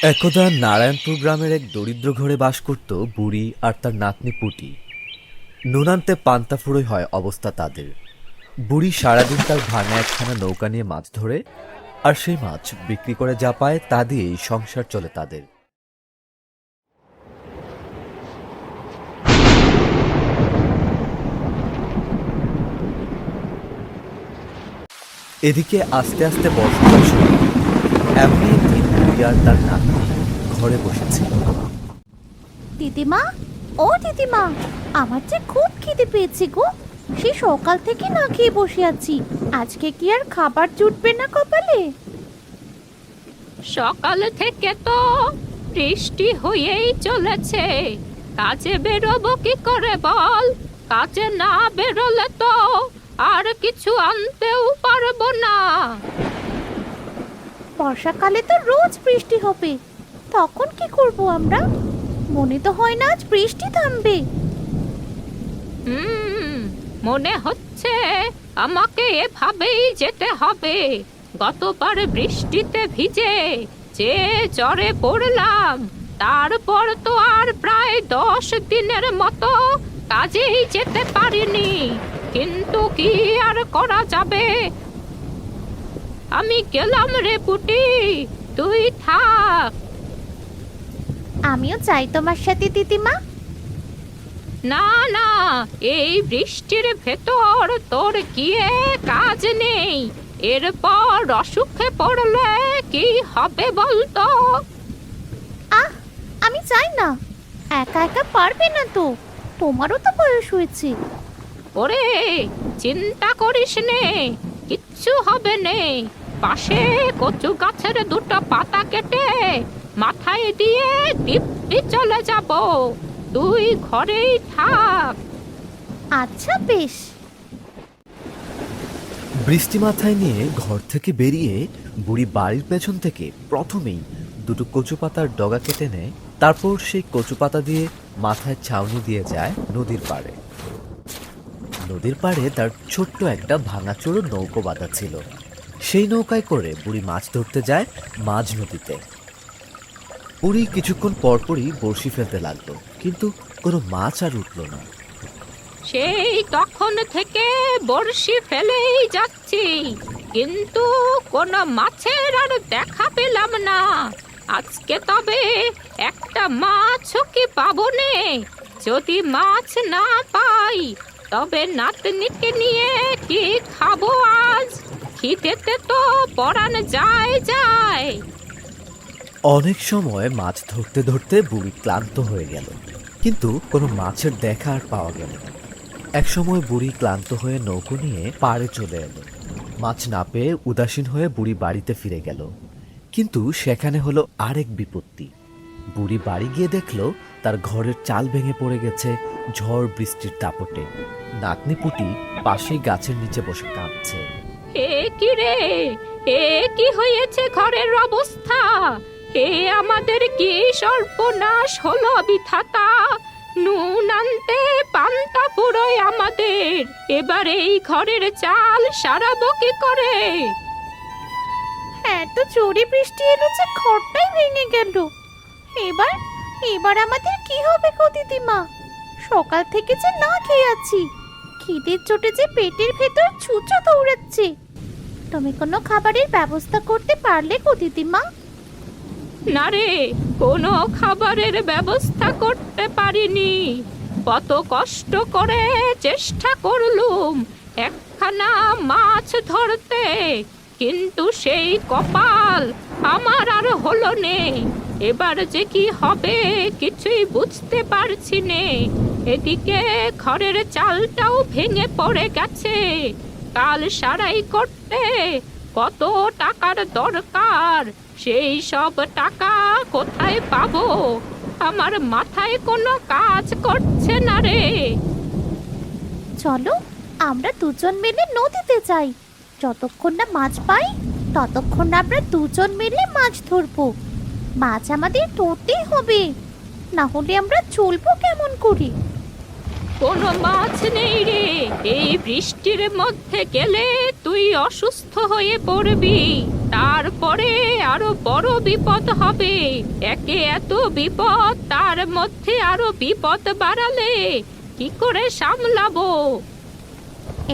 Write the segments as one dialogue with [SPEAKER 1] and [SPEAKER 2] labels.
[SPEAKER 1] একদা নারায়ণপুর গ্রামের এক দরিদ্র ঘরে বাস করত বুড়ি আর তার নাতনি পুটি। নুন আনতে পান্তা ফুরোই হয় অবস্থা তাদের। বুড়ি সারাদিন তার ভাঙা একখানা নৌকা নিয়ে মাছ ধরে, আর সেই মাছ বিক্রি করে যা পায় তা দিয়েই সংসার চলে তাদের। এদিকে আস্তে আস্তে বর্ষাকাল শুরু হয়। এমনই একদিন বুড়ি আর তার নাতনি ঘরে বসেছিল।
[SPEAKER 2] দিদিমা, ও দিদিমা, আমার যে খুব খিদে পেয়েছে গো। সে সকাল থেকে না খেয়ে বসে আছি। আজকে কি আর খাবার জুটবে না কপালে?
[SPEAKER 3] সকাল থেকে তো বৃষ্টি হয়েই চলেছে, কাজে বেরোবো কি করে বল? কাজে না বেরোলে তো আর কিছু আনতেও পারবো না।
[SPEAKER 2] বর্ষাকালে তো রোজ বৃষ্টি হবে, তখন কি করব আমরা? মনে তো হয় না আজ বৃষ্টি থামবে।
[SPEAKER 3] মনে হচ্ছে আমাকে এভাবেই যেতে হবে। গতবার বৃষ্টিতে ভিজে যে জ্বরে পড়লাম, তারপর তো আর প্রায় 10 দিনের মতো কাজেই যেতে পারিনি। কিন্তু কি আর করা যাবে? আমি গেলাম রে পুটি, তুই থাক।
[SPEAKER 2] আমিও চাই তোমার সাথে দিদিমা।
[SPEAKER 3] না না, এই বৃষ্টির ভেতর তোর গিয়ে কাজ নেই। এরপর অসুখে পড়লে কি হবে বলতো?
[SPEAKER 2] আহ, আমি চাই না। একা একা পারবে না তো, তোমারও তো বয়স হয়েছে।
[SPEAKER 3] ওরে, চিন্তা করিস নে, কিচ্ছু হবে নে। পাশে কচু গাছের দুটো পাতা কেটে মাথায় দিয়ে দিব্যি চলে যাব। তুই ঘরেই থাক।
[SPEAKER 2] আচ্ছা বেশ।
[SPEAKER 1] বৃষ্টি মাথায় নিয়ে ঘর থেকে বেরিয়ে বুড়ি বাড়ির পেছন থেকে প্রথমেই দুটো কচু পাতার ডগা কেটে নেয়। তারপর সেই কচু পাতা দিয়ে মাথায় ছাউনি দিয়ে যায় নদীর পাড়ে। নদীর পাড়ে তার ছোট্ট একটা ভাঙাচোরো নৌকো বাঁধা ছিল। সেই নৌকায় করে বুড়ি মাছ ধরতে যায় মাঝ নদীতে। বুড়ি কিছুক্ষণ পরপরই বড়শি ফেলতে লাগলো, কিন্তু কোনো মাছ আর উঠল না।
[SPEAKER 3] সেই তখন থেকে বড়শি ফেলেই যাচ্ছি, কিন্তু কোনো মাছের আর দেখা পেলাম না। আজকে তবে একটা মাছও কি পাবো নে? যদি মাছ না পাই, তবে নাতনিকে নিয়ে কি খাবো আজ? খিদেতে তো পরাণ যায় যায়।
[SPEAKER 1] অনেক সময় মাছ ধরতে ধরতে বুড়ি ক্লান্ত হয়ে গেল, কিন্তু কোনো মাছের দেখা আর পাওয়া গেল না। এক সময় বুড়ি ক্লান্ত হয়ে নৌকো নিয়ে পাড়ে চলে এলো। মাছ না পেয়ে উদাসীন হয়ে বুড়ি বাড়িতে ফিরে গেল, কিন্তু সেখানে হলো আরেক বিপত্তি। বুড়ি বাড়ি গিয়ে দেখলো তার ঘরের চাল ভেঙে পড়ে গেছে ঝড় বৃষ্টির দাপটে। নাতনি পুটি পাশেই গাছের নিচে বসে কাঁদছে।
[SPEAKER 3] হে কি রে, হে কি হয়েছে ঘরের অবস্থা? হে আমাদের কি সর্বনাশ হলো বিধাতা! নুন আনতে পান্তা ফুরোয় আমাদের, এবার এই ঘরের চাল সারাবো কি করে?
[SPEAKER 2] হ্যাঁ, তো জোরে বৃষ্টি এলো যে ঘরটাই ভেঙে গেল। এবার এবার আমাদের কি হবে গো দিদিমা? সকাল থেকে যে না খেয়ে আছি, খিদের চোটে যে পেটের ভেতর ছুঁচো দৌড়াচ্ছে। তুমি কোনো খাবারের ব্যবস্থা করতে পারলে গো দিদিমা?
[SPEAKER 3] না রে, কোনো খাবারের ব্যবস্থা করতে পারিনি। কত কষ্ট করে চেষ্টা করলুম একখানা মাছ ধরতে, কিন্তু সেই কপাল আমার আর হলো নে। এবার যে কি হবে কিছুই বুঝতে পারছি নে। এদিকে ঘরের চালটাও ভেঙে পড়ে গেছে। কাল সারাই করতে কত টাকার দরকার, সেই সব টাকা কোথায় পাবো? আমার মাথায় কোনো কাজ করছে না রে।
[SPEAKER 2] চলো, আমরা দুজন মিলে নদীতে যাই। যতক্ষণ না মাছ পাই, ততক্ষণ আমরা দুজন মিলে মাছ ধরবো। মাছ আমাদের ধরতেই হবে, না হলে আমরা চলবো কেমন করে?
[SPEAKER 3] কোনো মাছ নেই রে। এই বৃষ্টির মধ্যে গেলে তুই অসুস্থ হয়ে পড়বি। তারপরে আরো বড় বিপদ হবে। একে এত বিপদ, তার মধ্যে আরো বিপদ বাড়ালে কি করে সামলাবো?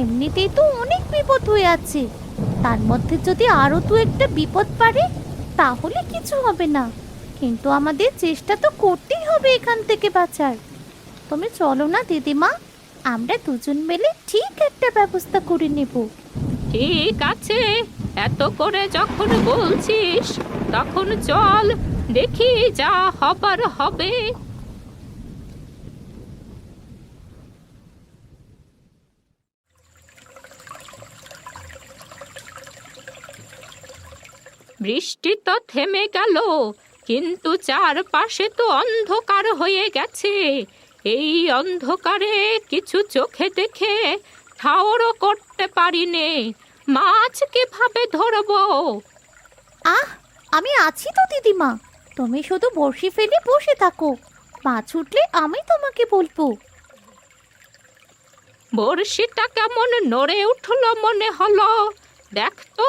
[SPEAKER 2] এমনিতেই তো অনেক বিপদ হয়ে আছে, তার মধ্যে যদি আরো দু একটা বিপদ পারে তাহলে কিছু হবে না, কিন্তু আমাদের চেষ্টা তো করতেই হবে এখান থেকে বাঁচার। তুমি চলো না দিদিমা, আমরা দুজন মিলে ঠিক একটা ব্যবস্থা করে নেব।
[SPEAKER 3] ঠিক আছে, এত করে যখন বলছিস তখন চল, দেখি যা হবার হবে। বৃষ্টি তো থেমে গেল, কিন্তু চারপাশে তো অন্ধকার হয়ে গেছে। এই অন্ধকারে কিছু চোখে দেখে ঠাউরও করতে পারি নে, মাছ কিভাবে ধরবো?
[SPEAKER 2] আহ, আমি আছি তো দিদিমা, তুমি শুধু বড়শি ফেলে বসে থাকো, মাছ উঠলে আমি তোমাকে বলবো।
[SPEAKER 3] বড়শিটা কেমন নড়ে উঠলো মনে হলো, দেখ তো।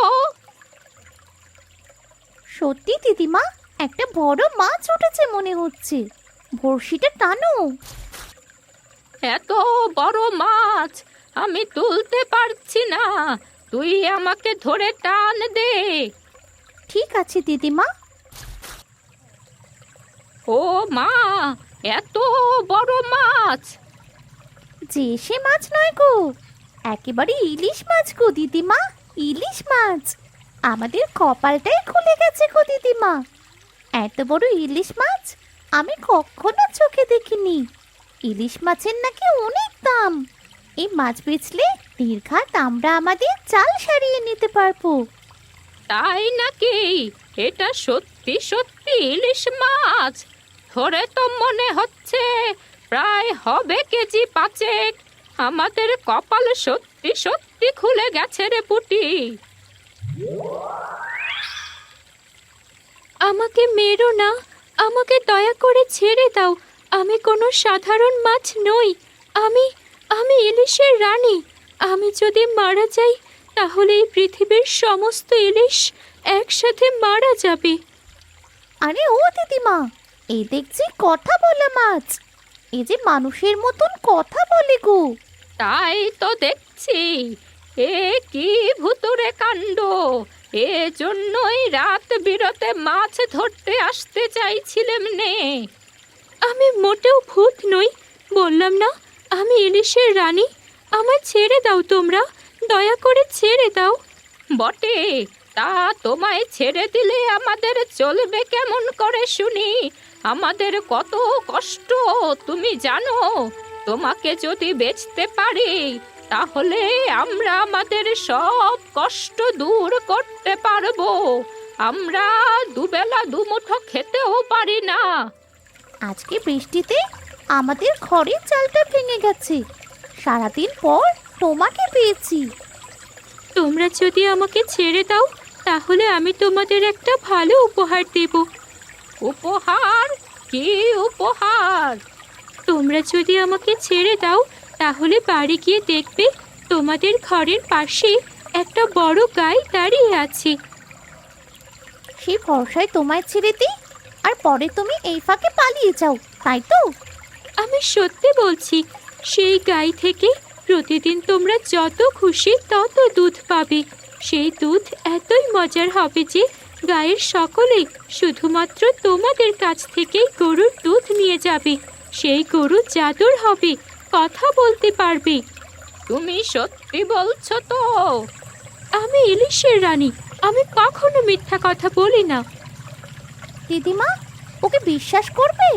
[SPEAKER 2] সত্যি দিদিমা, একটা বড় মাছ উঠেছে মনে হচ্ছে, বড়শিটা টানো।
[SPEAKER 3] এত বড় মাছ আমি তুলতে পারছি না, তুই আমাকে ধরে টান দে।
[SPEAKER 2] ঠিক আছে দিদিমা।
[SPEAKER 3] ও মা, এত বড় মাছ!
[SPEAKER 2] যে সে মাছ নয় গো, একেবারে ইলিশ মাছ গো দিদিমা, ইলিশ মাছ। আমাদের কপালটাই খুলে গেছে গো দিদিমা, এত বড় ইলিশ মাছ আমি কখনো চোখে দেখিনি। ইলিশ মাছের নাকি অনেক দাম, এই মাছ বেচলে নির্ঘাত আমরা আমাদের চাল সারিয়ে নিতে পারবো।
[SPEAKER 3] তাই নাকি? এটা সত্যি সত্যি ইলিশ মাছ? ধরে তো মনে হচ্ছে প্রায় হবে কেজি 5। আমাদের কপাল সত্যি সত্যি খুলে গেছে রে পুটি। আমাকে মেরো না, আমাকে দয়া করে ছেড়ে দাও। আমি কোনো সাধারণ মাছ নই, আমি আমি ইলিশের রানী। আমি যদি মারা যাই তাহলে এই পৃথিবীর সমস্ত ইলিশ একসাথে মারা যাবে।
[SPEAKER 2] আরে ও দিদিমা, এই দেখছি কথা বলে মাছ, এই যে মানুষের মতন কথা বলে গো।
[SPEAKER 3] তাই তো দেখছি, এ কি ভুতুরে কাণ্ড! এ জন্যই রাত বিরতে মাছ ধরতে আসতে চাইছিলাম নে। আমি মোটেও ভূত নই, বললাম না আমি ইলিশের রানী। আমায় ছেড়ে দাও তোমরা, দয়া করে ছেড়ে দাও। বটে, তা তোমায় ছেড়ে দিলে আমাদের চলবে কেমন করে শুনি? আমাদের কত কষ্ট তুমি জানো? তোমাকে যদি বেচতে পারি তাহলে আমরা আমাদের সব কষ্ট দূর করতে পারবো। আমরা দুবেলা দুমুঠো খেতেও পারি না।
[SPEAKER 2] আজকে বৃষ্টিতে আমাদের ঘরের চালটা ভেঙে গেছে, সারাদিন পর তোমাকে পেয়েছি।
[SPEAKER 3] তোমরা যদি আমাকে ছেড়ে দাও তাহলে আমি তোমাদের একটা ভালো উপহার দেব। উপহার? কি উপহার? তোমরা যদি আমাকে ছেড়ে দাও তাহলে বাড়ি গিয়ে দেখবে তোমাদের ঘরের পাশে একটা বড় গাই দাঁড়িয়ে আছে।
[SPEAKER 2] সেই ভরসায় তোমায় ছেড়ে দিই, আর পরে তুমি এই ফাঁকে পালিয়ে যাও, তাই তো?
[SPEAKER 3] আমি সত্যি বলছি, সেই গাই থেকে প্রতিদিন তোমরা যত খুশি তত দুধ পাবে। সেই দুধ এতই মজার হবে যে গায়ের সকলে শুধুমাত্র তোমাদের কাছ থেকেই গরুর দুধ নিয়ে যাবে। সেই গরু জাদুর হবে, কথা বলতে পারবে। তুমি সত্যি বলছো তো? আমি ইলিশের রানী, আমি কখনো মিথ্যা কথা বলি না।
[SPEAKER 2] দিদিমা, ওকে বিশ্বাস করবে?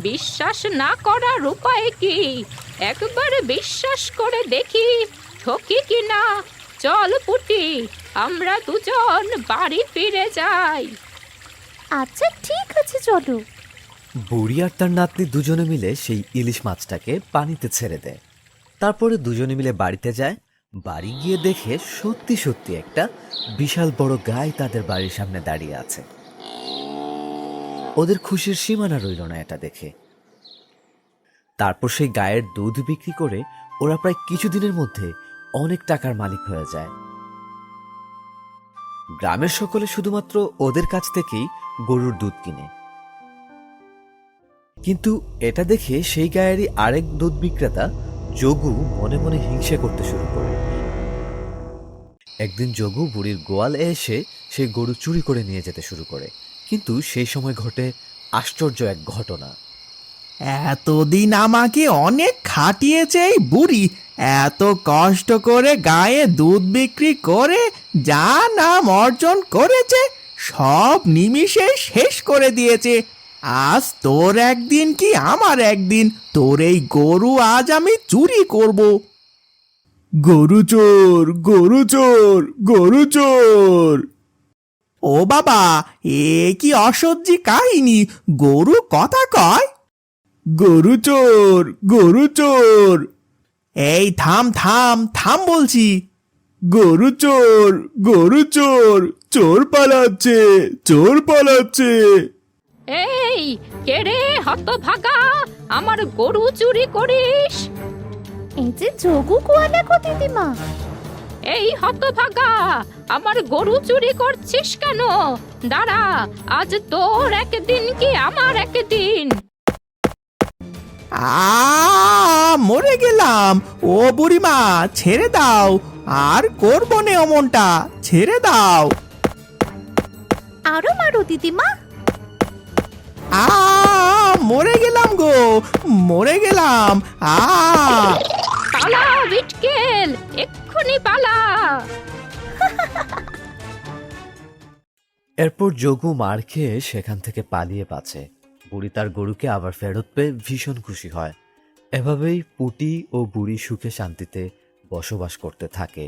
[SPEAKER 3] বিশ্বাস না করার উপায় কি? একবার বিশ্বাস করে দেখি ঠকি কিনা। চল পুটি, আমরা দুজন বাড়ি ফিরে যাই।
[SPEAKER 2] আচ্ছা ঠিক আছে, চলো।
[SPEAKER 1] বুড়ি আর তার নাতনি দুজনে মিলে সেই ইলিশ মাছটাকে পানিতে ছেড়ে দেয়। তারপরে দুজনে মিলে বাড়িতে যায়। বাড়ি গিয়ে দেখে সত্যি সত্যি একটা বিশাল বড় গাই তাদের বাড়ির সামনে দাঁড়িয়ে আছে। ওদের খুশির সীমানা রইল না এটা দেখে। তারপর সেই গায়ের দুধ বিক্রি করে ওরা প্রায় কিছুদিনের মধ্যে অনেক টাকার মালিক হয়ে যায়। গ্রামের সকলে শুধুমাত্র ওদের কাছ থেকেই গরুর দুধ কিনে। কিন্তু এটা দেখে সেই গায়েরই আরেক দুধ বিক্রেতা যোগু মনে মনে হিংসে করতে শুরু করে। একদিন যোগু বুড়ির গোয়ালে এসে সেই গরু চুরি করে নিয়ে যেতে শুরু করে। কিন্তু সেই সময় ঘটে আশ্চর্য এক ঘটনা।
[SPEAKER 4] এতদিন আমাকে অনেক খাটিয়েছে এই বুড়ি, এত কষ্ট করে গায়ে দুধ বিক্রি করে যা নাম অর্জন করেছে সব নিমিষে শেষ করে দিয়েছে। আজ তোর একদিন কি আমার একদিন, তোর এই গরু আজ আমি চুরি করব। গরু চোর, গরু চোর, গরু চোর। ও বাবা, এ কি অসহ্যি কাহিনী, গরু কথা কয়? গরু চোর, গরু চোর। এই থাম থাম থাম বলছি। গরু চোর, গরু চোর, চোর পালাচ্ছে, চোর পালাচ্ছে।
[SPEAKER 3] এই কে রে হতভাগা, আমার গরু চুরি করিস?
[SPEAKER 2] এই যে যোগু গোয়ালা গো দিদিমা।
[SPEAKER 3] এই হতভাগা, আমার গরু চুরি করছিস কেন? দাঁড়া, আজ তোর একদিন কি আমার একদিন।
[SPEAKER 4] মরে গেলাম। ও বুড়িমা ছেড়ে দাও, আর করবো নে অমনটা, ছেড়ে দাও।
[SPEAKER 2] আরো মারো দিদিমা।
[SPEAKER 4] মরে গেলাম গো, মরে গেলাম।
[SPEAKER 3] পালা বিটকেল, এক্ষুনি পালা।
[SPEAKER 1] এরপর যোগু মার খেয়ে সেখান থেকে পালিয়ে বাঁচে। বুড়ি তার গরুকে আবার ফেরত পেয়ে ভীষণ খুশি হয়। এভাবেই পুটি ও বুড়ি সুখে শান্তিতে বসবাস করতে থাকে।